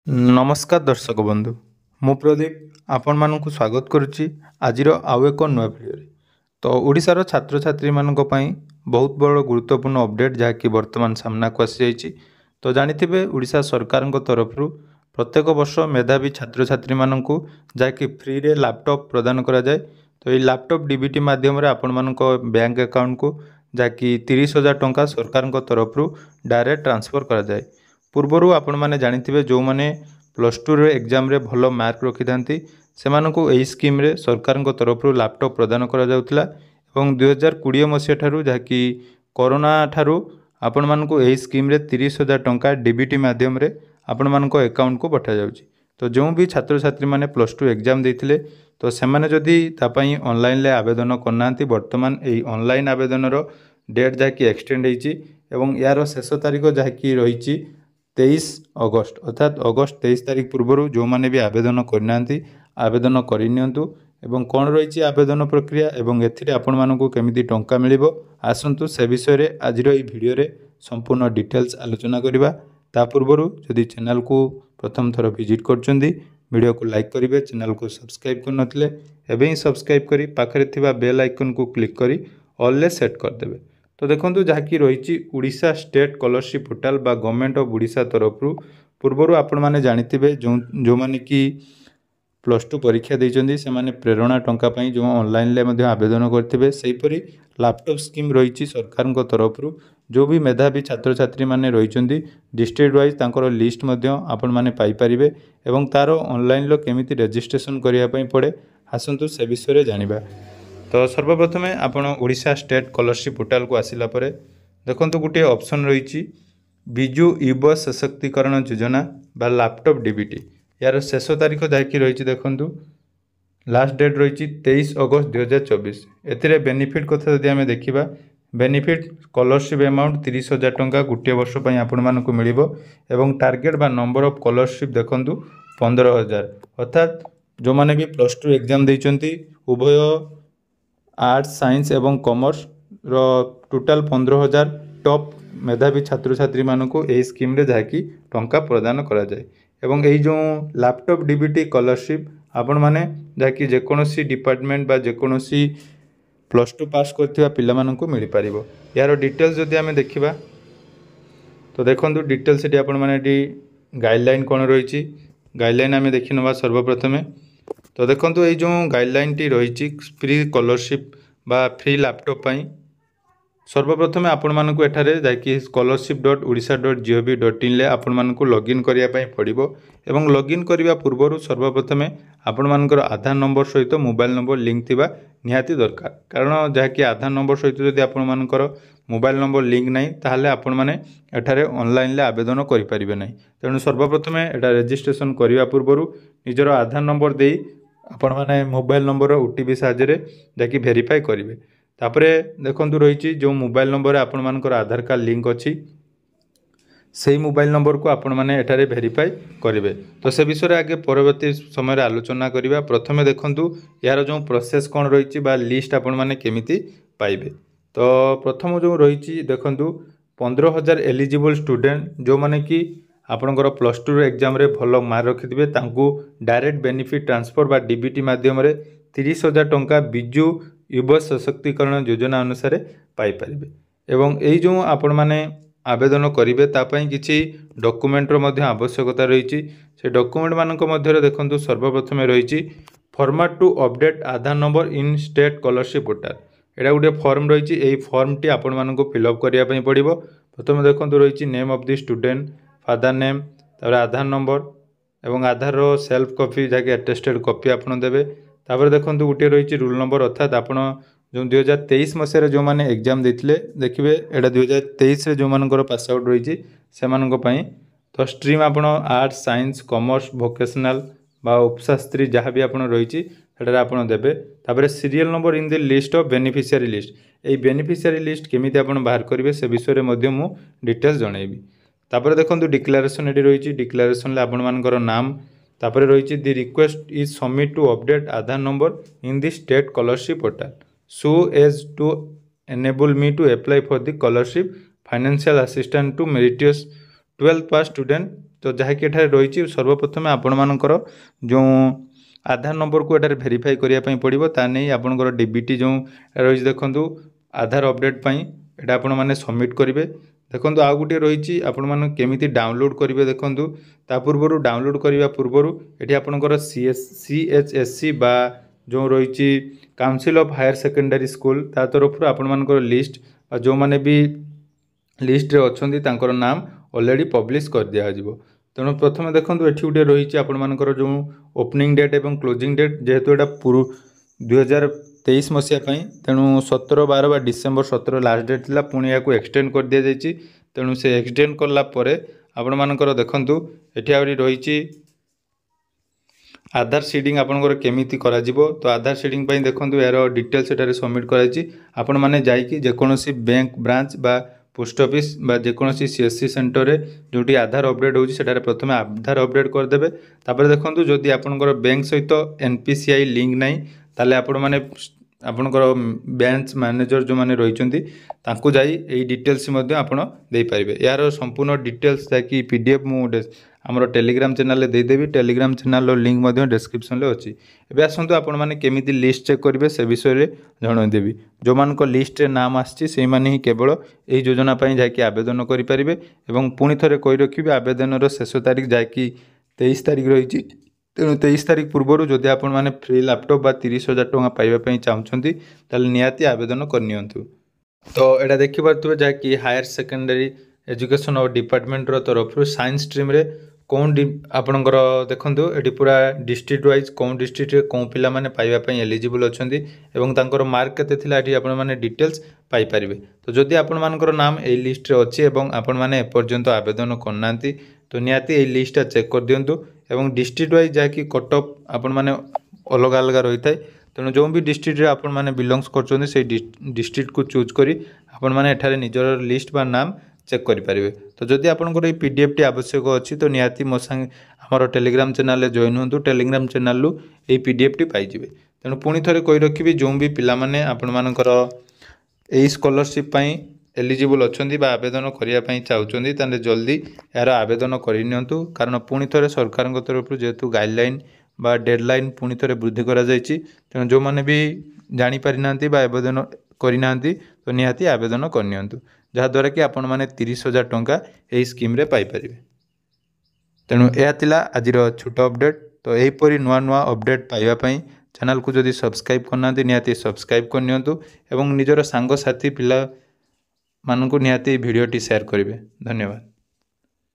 नमस्कार दर्शक बंधु मु प्रदीप आपण मानक स्वागत करुच्ची आजिर आउ एक नुआ भिडियो। तो ओडिशार छात्र छात्री मानक पई बहुत बड़ गुरुत्वपूर्ण अपडेट जहाँकि वर्तमान सामना को आसी जाइए। तो जानिथिबे ओडिशा सरकार तरफ प्रत्येक वर्ष मेधावी छात्र छात्री मानक जहाँकि फ्री रे लैपटॉप प्रदान करा जाए। तो ये लैपटॉप डीबीटी माध्यम आपण मानक बैंक अकाउंट को जहाँकि 30,000 टंका सरकार तरफ डायरेक्ट ट्रांसफर करा जाए। पूर्वर आपण मैंने जानिथिबे जो माने प्लस टू रे एग्जाम रे भलो मार्क रखि थांती सेमानकु एही स्कीम रे सरकार तरफ लैपटॉप प्रदान करा जाउतला एवं 2020 मसीहा ठारू जहाँकि कोरोना ठारू आपण मानकु एही स्कीम रे 30,000 टंका डीबीटी माध्यम रे आपण मानको अकाउंट को पठा जाउची। तो जो भी छात्र छात्री माने प्लस टू एग्जाम देथिले तो सेमाने जदि तापई ऑनलाइन ले आवेदन करनांती वर्तमान एही ऑनलाइन आवेदन रो डेट जहाँकि एक्सटेंड होईची एवं यार शेष तारीख जहाँकि रहीची 23 अगस्त अर्थात अगस्त 23 तारीख पूर्व जो मैंने भी आवेदन करना आवेदन करनियंतु एवं कौन रही आवेदन प्रक्रिया एवं एथिरे आपण मानकु केमिति टंका मिलिबो आसंतु से विषय रे आजिर ई भिडियो रे संपूर्ण डिटेल्स आलोचना करिबा। ता पूर्व जदि चैनल को प्रथम थर विजिट करचंदी वीडियो को लाइक करिवे, चैनल को सब्सक्राइब कर नथिले एबे ही सब्सक्राइब करी पाखरे थिबा बेल आइकन को क्लिक करी ऑल ले सेट कर देबे। तो देखो जहाँकि रही ओडिशा स्टेट स्कॉलरशिप पोर्टाल बा गवर्नमेंट ऑफ ओडिशा तरफ पूर्वर आपण मैंने जानिथिबे जो माने कि प्लस टू परीक्षा देइचंदी से माने प्रेरणा टंका पई जो ऑनलाइन ले मध्ये आवेदन करथिबे सेहीपरि लैपटॉप स्कीम रही सरकार तरफ जो भी मेधावी छात्र छात्री माने रहिचंदी डिस्ट्रिक्ट वाइज तांकर लिस्ट मध्ये आपण माने पाई परिबे एवं तार ऑनलाइन लो केमिति रजिस्ट्रेशन करिया पई पड़े आसंतु से विषय रे जानिबा। तो सर्वप्रथमे आपण ओडिशा स्टेट स्कॉलरशिप पोर्टाल को आसिला परे देखंतु गोटे ऑप्शन रही बिजु युवा सशक्तिकरण योजना बा लैपटॉप डीबीटी यार शेष तारीख जहाँकि रही देखंतु लास्ट डेट रही 23 अगस्त 2024। एथिरे बेनिफिट कथा जदि आमे देखिबा बेनिफिट स्कॉलरशिप अमाउंट 30,000 टंका गोटे वर्ष पई आपण मानकु मिलिबो एवं टार्गेट बा नंबर ऑफ स्कॉलरशिप देखंतु 15,000 अर्थात जो माने भी प्लस टू एग्जाम देइचंती उभय आर्ट्स साइंस एवं कॉमर्स रो टोटाल 15,000 टॉप मेधावी छात्र छात्री मानकु एही स्कीम रे जहाँकि टंका प्रदान करा जाए एवं एही जो लैपटॉप डीबीटी स्कॉलरशिप आपण माने जहाँकि जेकोसी डिपार्टमेंट बा जेकोसी प्लस टू पास करथिबा पिला मानकु मिली पारिबो। यार डिटेल्स जदि आमे देखिबा तो देखंतु डिटेल्स एटी आपण माने एटी गाइडलाइन कोन रहिछि गाइडलाइन आमे देखि नबा सर्वप्रथमे। तो देखंतु ए जो गाइडलाइन टी रही फ्री स्कॉलरशिप बा फ्री लैपटॉप पाई सर्वप्रथमे आपण मानकु एठारे जाकि scholarship.odisha.gov.in ले आपण मानकु लॉगिन करिया पई पड़िबो एवं लॉगिन करिवा पूर्वरु सर्वप्रथमे आपण मानकर आधार नंबर सहित मोबाइल नंबर लिंक थिबा निहाती दरकार कारण जहाँकि आधार नंबर सहित जदि आपण मानकर मोबाइल नंबर लिंक नहीं ताहले आपण माने एठारे ऑनलाइन ले आवेदन करि परिबे नहीं। तेणु सर्वप्रथमे एटा रजिस्ट्रेशन करिवा पूर्वरु निजर आधार नंबर देई आपण माने मोबाइल नंबर ओटीपी साहाय्य जाकि वेरीफाई करेंगे। तापरे देखंतु रही जो मोबाइल नंबर आपण मानकर आधार कार्ड लिंक अच्छी से मोबाइल नंबर को आपण माने एठारे वेरीफाई करेंगे। तो से विषय आगे परवर्ती समय आलोचना करिबा। प्रथमे देखंतु यार जो प्रोसेस कौन रही बा लिस्ट आपण माने केमिति पाइबे। तो प्रथम जो रही देखंतु 15,000 एलिजिबल स्टूडेंट जो माने कि आपणकर प्लस टू एग्जाम रे भल मार्क रखिथे तांकु डायरेक्ट बेनिफिट ट्रांसफर बा डीबीटी माध्यम रे 30,000 टंका बिजु युवा सशक्तिकरण योजना अनुसार पाई परिबे एवं एई जो आपण माने आवेदन करिवे ता पई किछि डॉक्यूमेंट रो मध्ये आवश्यकता रही से डॉक्यूमेंट मानक मध्ये देखंतु सर्वप्रथमे रही format to update Aadhaar number in state scholarship portal एटा गोटे फॉर्म रही एई फॉर्म टी आपण मानक फिलअप करिया पई पड़िबो। प्रथमे देखंतु रही name of the student father name तापर आधार नंबर एवं आधार रो सेल्फ कॉपी जहाँकि अटेस्टेड कॉपी आपन देबे। तापर देखंतु गोटे रही रोल नंबर अर्थात आपण जो 2023 मसीह जो माने एग्जाम देथिले देखिबे एटा 2023 रे जो मानकर पास आउट रही से मानक पई तो स्ट्रीम आपण आर्ट्स साइंस कॉमर्स वोकेशनल बा उपशास्त्री जहाँ भी आपण रही सेटा आपण देबे। तापर serial number in the list of beneficiary list A beneficiary list केमिति आपण बाहर करिवे से विषय रे मध्ये मु डिटेल्स जणैबी। तापर देखंतु डिक्लेरेशन एटी रही डिक्लेरेशन ले आपण मानकर नाम तापर रही the request is submit to update Aadhaar number in the state scholarship portal so as to enable me to apply for the scholarship financial assistant to meritorious 12th pass student तो जहाँकि एठारे रही सर्वप्रथम आपणमानकर जो आधार नंबर को एठारे भेरीफाई करने पड़ो ता नहीं आपंकर डीबीटी जो रही देखो आधार अपडेट पाई एटा आपण माने सबमिट करेंगे। देखो आउ गोटे रही आपण मैंने केमी डाउनलोड करेंगे देखूँ ता पूर्व डाउनलोड करने पूर्वर ये आपंकर CHSC बा जो रही council of higher secondary school ता तरफ आपण मानकर लिस्ट जो मैंने भी लिस्ट रे अच्छी तांकर नाम ऑलरेडी पब्लिश कर दिया जाव। तेणु प्रथम देखो ये गोटे रही आपर जो ओपनिंग डेट और क्लोजिंग डेट जेहेतु यहाँ पूर्व 2023 मसीहा तेणु 17/12 बा डिसेम्बर 17 लास्ट डेट थी पुणी या एक्सटेंड कर दि जाइए। तेणु से एक्सटेंड कलापर आपण मानकर देखूँ ये रही आधार सीडिंग आपंकर केमी कर तो आधार सीडिंग देखो यार डिटेल्स एटारे सबमिट कराई आपण मैंने जाकि जेकोसी बैंक ब्रांच बा पोस्ट ऑफिस बा जेकोसी CSC सेंटर रे जोटी आधार अपडेट होची सेटारे प्रथम आधार अपडेट करदेवे। तापर देखो जदि आपंकर बैंक सहित NPCI लिंक नहीं ताले आपण माने आपंकर ब्रांच मैनेजर जो मैंने रही तांकु जाई एई डिटेल्स मध्य आपण दे पारिबे। यार संपूर्ण डिटेल्स जाकि PDF मु आमर टेलीग्राम चैनल देदेवी टेलीग्राम चैनल लिंक मध्य डिस्क्रिप्शन में अच्छी। एवं आसतु आपण मैंने केमिति लिस्ट चेक करेंगे से विषय जनईदेवी। जो मान लिस्ट रे नाम आसी ही केवल यही योजना जैकि आवेदन करेंगे। पुणी थे कही रखिए आवेदन शेष तारीख जैकि 23 तारीख रही तेणु 23 तारीख पूर्व जदि आपण मैंने फ्री लैपटॉप बा 30,000 टंका पाइबापी चाहते ताल निहाती आवेदन करनियंतु। तो यहाँ देखिपे जैकि हायर सेकेंडरी एजुकेशन और डिपार्टमेंट तरफ साइंस स्ट्रीम रे कौन आपणकर देखूँ ये पूरा डिस्ट्रिक्ट वाइज कौन डिस्ट्रिक्ट कौन पिला माने पाइबापी एलिजिबल अच्छा मार्क केते आपण माने डिटेल्स पाइपर। तो जदि आपण मानकर नाम यही लिस्ट रे अच्छी आपण माने एपर्यंत आवेदन करना तो निहाती यही लिस्ट चेक कर दिंतु। एवं डिस्ट्रिक्ट वाइज जैकि कट ऑफ आपण माने अलग अलग रही है तेणु जो भी डिस्ट्रिक्ट रे आपण माने बिलोंग्स करछोंदी से डिस्ट्रिक्ट को चूज करी आपण माने एठारे निजर लिस्ट बा नाम चेक करेंगे। तो जदि आपंकर ये PDF टी आवश्यक अच्छी तो निहाती मो संग आमर टेलीग्राम चैनल जॉइन हूँ टेलीग्राम चैनल रु ये PDF टी पाइबे। तेणु पुणी थे कही रखी जो भी पिला माने आपण मानकर यही स्कॉलरशिप एलिजिबल अच्छा आवेदन करने चाहते ताले जल्दी यार आवेदन करनियंतु। कारण पुणी थे सरकार तरफ जेहेतु गाइडलाइन बा डेडलाइन पुणी थे वृद्धि करा जायछि तेणु जो माने भी जानी पारि नांती बा आवेदन करिना तो निहाती आवेदन करनियंतु जहाँद्वारा कि आपण मैंने 30,000 टंका यही स्कीम रे पाई परिबे। तेणु यह थिला आजिर छोट अपडेट। तो यहीपरि नुआ नुआ अपडेट पाइबापी चैनल को जदि सब्सक्राइब करना निहाती सब्सक्राइब करनियंतु एवं निजर सांग साथी पिला मानकु निहाती भिडियोटी शेयर करेंगे। धन्यवाद।